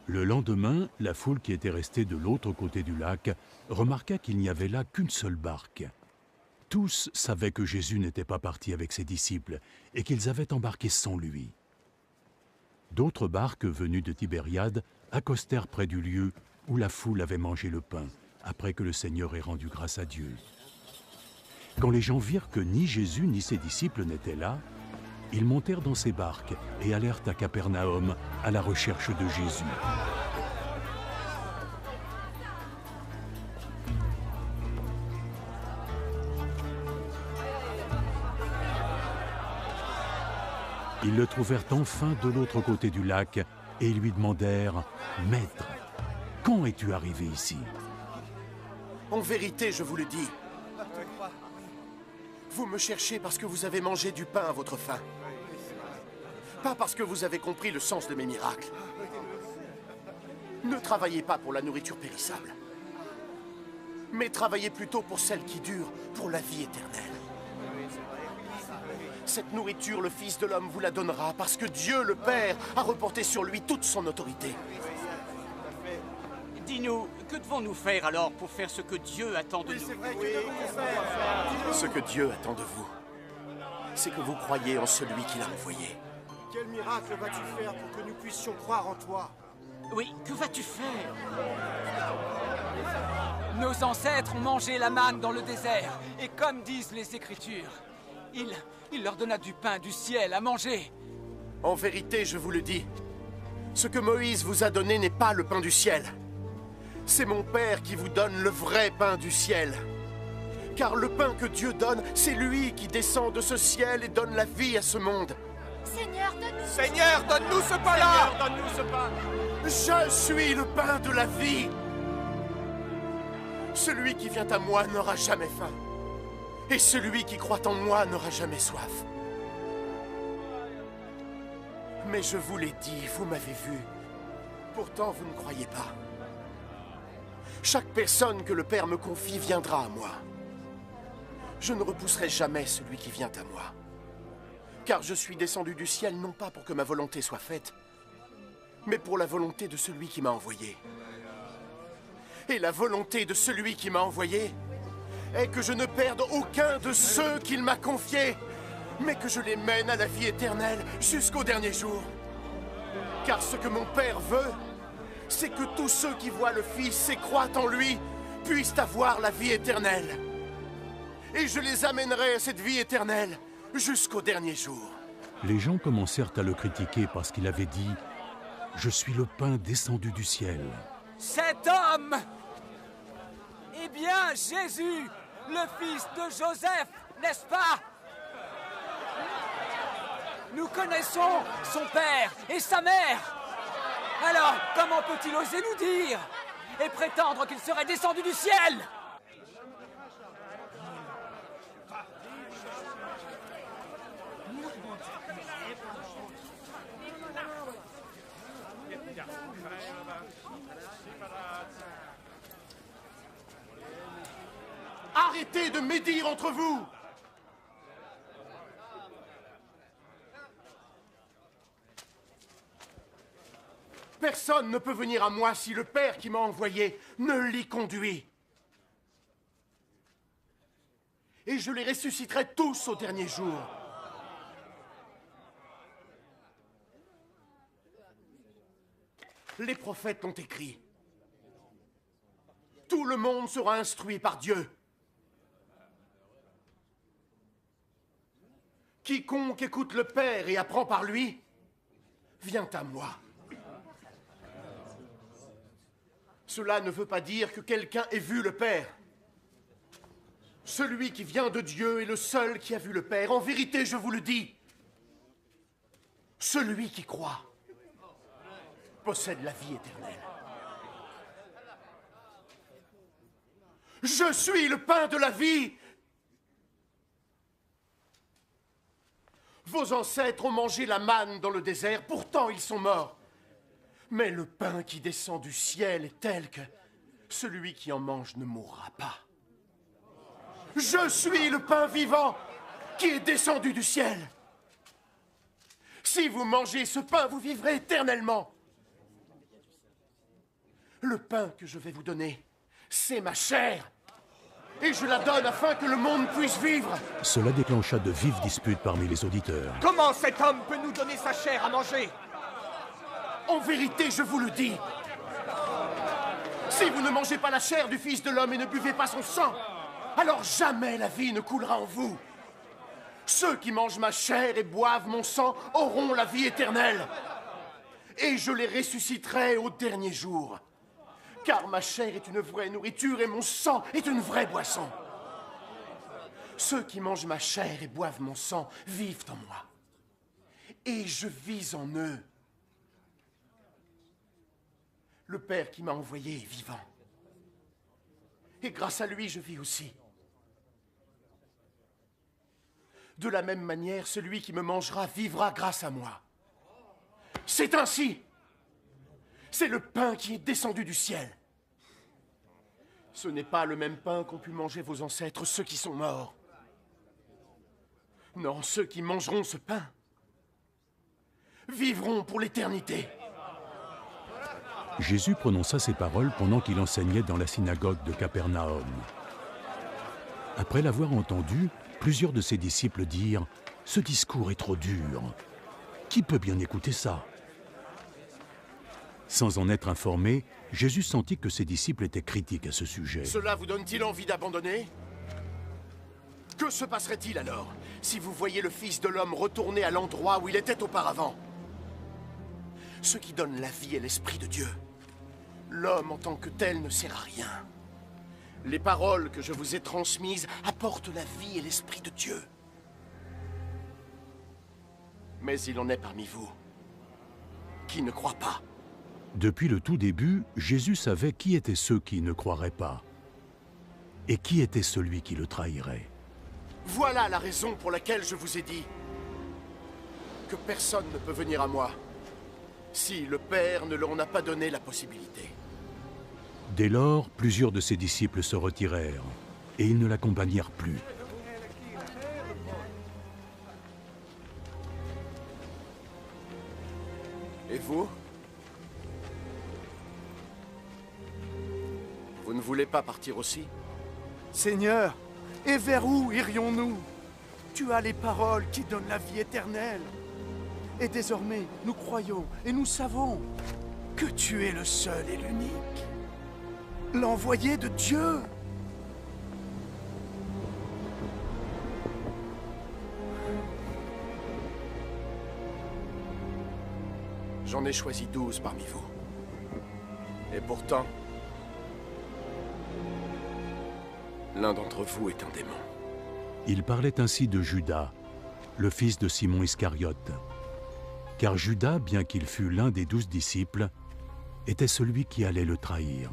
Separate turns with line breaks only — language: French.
Le lendemain, la foule qui était restée de l'autre côté du lac remarqua qu'il n'y avait là qu'une seule barque. Tous savaient que Jésus n'était pas parti avec ses disciples et qu'ils avaient embarqué sans lui. D'autres barques venues de Tibériade accostèrent près du lieu où la foule avait mangé le pain, après que le Seigneur ait rendu grâce à Dieu. Quand les gens virent que ni Jésus ni ses disciples n'étaient là, ils montèrent dans ces barques et allèrent à Capernaum à la recherche de Jésus. Ils le trouvèrent enfin de l'autre côté du lac et ils lui demandèrent « Maître, quand es-tu arrivé ici ?»
En vérité, je vous le dis, vous me cherchez parce que vous avez mangé du pain à votre faim. Pas parce que vous avez compris le sens de mes miracles. Ne travaillez pas pour la nourriture périssable, mais travaillez plutôt pour celle qui dure, pour la vie éternelle. Cette nourriture, le Fils de l'homme vous la donnera parce que Dieu, le Père, a reporté sur lui toute son autorité.
Dis-nous, que devons-nous faire alors pour faire ce que Dieu attend de nous?
Ce que Dieu attend de vous, c'est que vous croyiez en celui qui l'a envoyé.
Quel miracle vas-tu faire pour que nous puissions croire en toi?
Oui, que vas-tu faire?
Nos ancêtres ont mangé la manne dans le désert, et comme disent les Écritures, il leur donna du pain du ciel à manger.
En vérité, je vous le dis, ce que Moïse vous a donné n'est pas le pain du ciel. C'est mon Père qui vous donne le vrai pain du ciel. Car le pain que Dieu donne, c'est lui qui descend de ce ciel et donne la vie à ce monde.
Seigneur, donne-nous...
Seigneur, donne-nous ce pain-là!
Seigneur, donne-nous ce pain!
Je suis le pain de la vie. Celui qui vient à moi n'aura jamais faim. Et celui qui croit en moi n'aura jamais soif. Mais je vous l'ai dit, vous m'avez vu. Pourtant, vous ne croyez pas. Chaque personne que le Père me confie viendra à moi. Je ne repousserai jamais celui qui vient à moi. Car je suis descendu du ciel non pas pour que ma volonté soit faite, mais pour la volonté de celui qui m'a envoyé. Et la volonté de celui qui m'a envoyé est que je ne perde aucun de ceux qu'il m'a confiés, mais que je les mène à la vie éternelle jusqu'au dernier jour. Car ce que mon Père veut, c'est que tous ceux qui voient le Fils et croient en lui puissent avoir la vie éternelle. Et je les amènerai à cette vie éternelle jusqu'au dernier jour.
Les gens commencèrent à le critiquer parce qu'il avait dit « Je suis le pain descendu du ciel ».
Cet homme! Eh bien, Jésus, le fils de Joseph, n'est-ce pas? Nous connaissons son père et sa mère. Alors, comment peut-il oser nous dire et prétendre qu'il serait descendu du ciel?
Arrêtez de médire entre vous! Personne ne peut venir à moi si le Père qui m'a envoyé ne l'y conduit. Et je les ressusciterai tous au dernier jour. Les prophètes l'ont écrit. Tout le monde sera instruit par Dieu. Quiconque écoute le Père et apprend par lui, vient à moi. Cela ne veut pas dire que quelqu'un ait vu le Père. Celui qui vient de Dieu est le seul qui a vu le Père. En vérité, je vous le dis, celui qui croit possède la vie éternelle. Je suis le pain de la vie. Vos ancêtres ont mangé la manne dans le désert, pourtant ils sont morts. Mais le pain qui descend du ciel est tel que celui qui en mange ne mourra pas. Je suis le pain vivant qui est descendu du ciel. Si vous mangez ce pain, vous vivrez éternellement. Le pain que je vais vous donner, c'est ma chair. Et je la donne afin que le monde puisse vivre.
Cela déclencha de vives disputes parmi les auditeurs.
Comment cet homme peut nous donner sa chair à manger?
En vérité, je vous le dis. Si vous ne mangez pas la chair du Fils de l'homme et ne buvez pas son sang, alors jamais la vie ne coulera en vous. Ceux qui mangent ma chair et boivent mon sang auront la vie éternelle. Et je les ressusciterai au dernier jour. Car ma chair est une vraie nourriture et mon sang est une vraie boisson. Ceux qui mangent ma chair et boivent mon sang vivent en moi. Et je vis en eux. Le Père qui m'a envoyé est vivant. Et grâce à lui, je vis aussi. De la même manière, celui qui me mangera vivra grâce à moi. C'est ainsi. C'est le pain qui est descendu du ciel. Ce n'est pas le même pain qu'ont pu manger vos ancêtres, ceux qui sont morts. Non, ceux qui mangeront ce pain vivront pour l'éternité.
Jésus prononça ces paroles pendant qu'il enseignait dans la synagogue de Capernaum. Après l'avoir entendu, plusieurs de ses disciples dirent « Ce discours est trop dur. Qui peut bien écouter ça ?» Sans en être informé, Jésus sentit que ses disciples étaient critiques à ce sujet.
Cela vous donne-t-il envie d'abandonner? Que se passerait-il alors si vous voyez le Fils de l'homme retourner à l'endroit où il était auparavant? Ce qui donne la vie est l'Esprit de Dieu. L'homme en tant que tel ne sert à rien. Les paroles que je vous ai transmises apportent la vie et l'Esprit de Dieu. Mais il en est parmi vous qui ne croient pas.
Depuis le tout début, Jésus savait qui étaient ceux qui ne croiraient pas et qui était celui qui le trahirait.
Voilà la raison pour laquelle je vous ai dit que personne ne peut venir à moi si le Père ne leur en a pas donné la possibilité.
Dès lors, plusieurs de ses disciples se retirèrent et ils ne l'accompagnèrent plus.
Et vous? Vous ne voulez pas partir aussi?
Seigneur, et vers où irions-nous? Tu as les paroles qui donnent la vie éternelle. Et désormais, nous croyons et nous savons que tu es le seul et l'unique, l'envoyé de Dieu.
J'en ai choisi 12 parmi vous. Et pourtant, l'un d'entre vous est un démon.
Il parlait ainsi de Judas, le fils de Simon Iscariote. Car Judas, bien qu'il fût l'un des 12 disciples, était celui qui allait le trahir.